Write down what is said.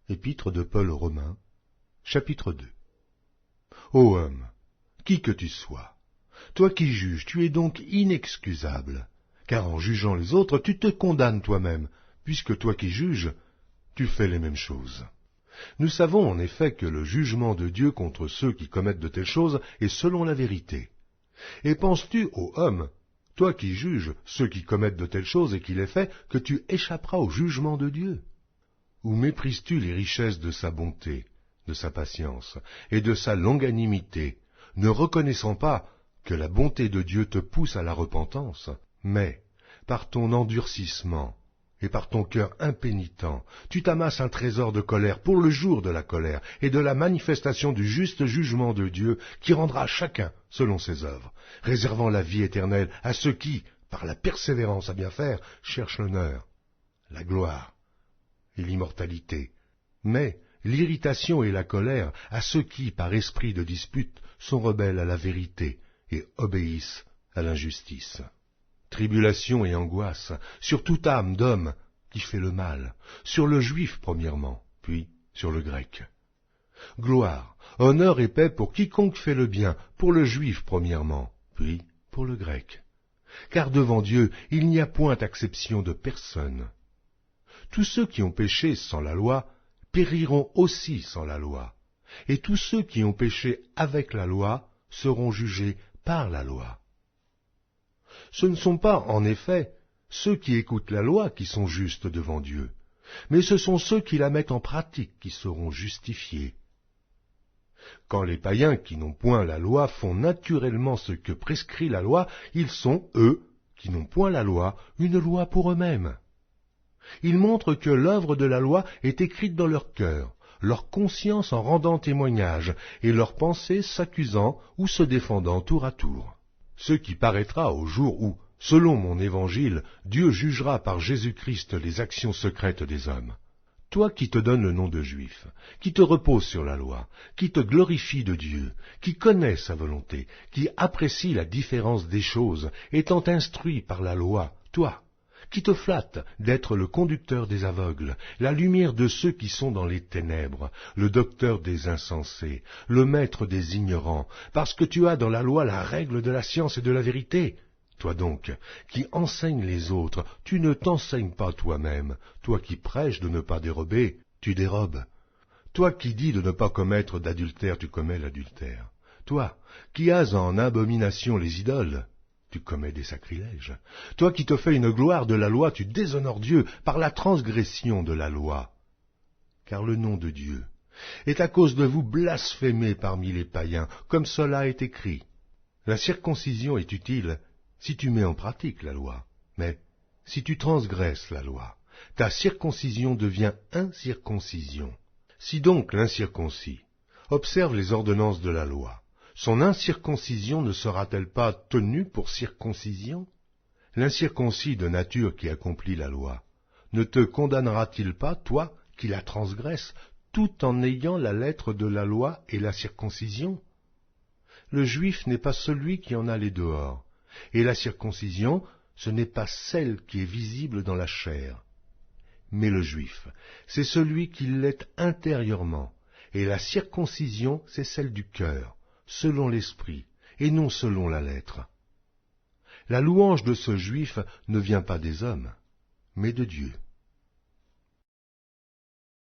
Épître de Paul aux Romains, chapitre 2. Ô homme, qui que tu sois, toi qui juges, tu es donc inexcusable, car en jugeant les autres, tu te condamnes toi-même, puisque toi qui juges, tu fais les mêmes choses. Nous savons en effet que le jugement de Dieu contre ceux qui commettent de telles choses est selon la vérité. Et penses-tu, ô homme, toi qui juges ceux qui commettent de telles choses et qui les fais, que tu échapperas au jugement de Dieu? Ou méprises-tu les richesses de sa bonté, de sa patience et de sa longanimité, ne reconnaissant pas que la bonté de Dieu te pousse à la repentance, mais, par ton endurcissement et par ton cœur impénitent, tu t'amasses un trésor de colère pour le jour de la colère et de la manifestation du juste jugement de Dieu qui rendra chacun selon ses œuvres, réservant la vie éternelle à ceux qui, par la persévérance à bien faire, cherchent l'honneur, la gloire et l'immortalité, mais l'irritation et la colère à ceux qui, par esprit de dispute, sont rebelles à la vérité et obéissent à l'injustice. Tribulation et angoisse sur toute âme d'homme qui fait le mal, sur le juif premièrement, puis sur le grec. Gloire, honneur et paix pour quiconque fait le bien, pour le juif premièrement, puis pour le grec. Car devant Dieu, il n'y a point acception de personne. Tous ceux qui ont péché sans la loi périront aussi sans la loi, et tous ceux qui ont péché avec la loi seront jugés par la loi. Ce ne sont pas, en effet, ceux qui écoutent la loi qui sont justes devant Dieu, mais ce sont ceux qui la mettent en pratique qui seront justifiés. Quand les païens qui n'ont point la loi font naturellement ce que prescrit la loi, ils sont, eux, qui n'ont point la loi, une loi pour eux-mêmes. Ils montrent que l'œuvre de la loi est écrite dans leur cœur, leur conscience en rendant témoignage, et leurs pensées s'accusant ou se défendant tour à tour. Ce qui paraîtra au jour où, selon mon évangile, Dieu jugera par Jésus-Christ les actions secrètes des hommes. Toi qui te donnes le nom de juif, qui te repose sur la loi, qui te glorifie de Dieu, qui connais sa volonté, qui apprécie la différence des choses, étant instruit par la loi, toi, qui te flatte d'être le conducteur des aveugles, la lumière de ceux qui sont dans les ténèbres, le docteur des insensés, le maître des ignorants, parce que tu as dans la loi la règle de la science et de la vérité. Toi donc, qui enseignes les autres, tu ne t'enseignes pas toi-même. Toi qui prêches de ne pas dérober, tu dérobes. Toi qui dis de ne pas commettre d'adultère, tu commets l'adultère. Toi qui as en abomination les idoles, tu commets des sacrilèges. Toi qui te fais une gloire de la loi, tu déshonores Dieu par la transgression de la loi. Car le nom de Dieu est à cause de vous blasphémé parmi les païens, comme cela est écrit. La circoncision est utile si tu mets en pratique la loi, mais si tu transgresses la loi, ta circoncision devient incirconcision. Si donc l'incirconcis observe les ordonnances de la loi, son incirconcision ne sera-t-elle pas tenue pour circoncision? L'incirconcis de nature qui accomplit la loi ne te condamnera-t-il pas, toi qui la transgresses, tout en ayant la lettre de la loi et la circoncision? Le juif n'est pas celui qui en a les dehors, et la circoncision, ce n'est pas celle qui est visible dans la chair. Mais le juif, c'est celui qui l'est intérieurement, et la circoncision, c'est celle du cœur, selon l'esprit, et non selon la lettre. La louange de ce juif ne vient pas des hommes, mais de Dieu.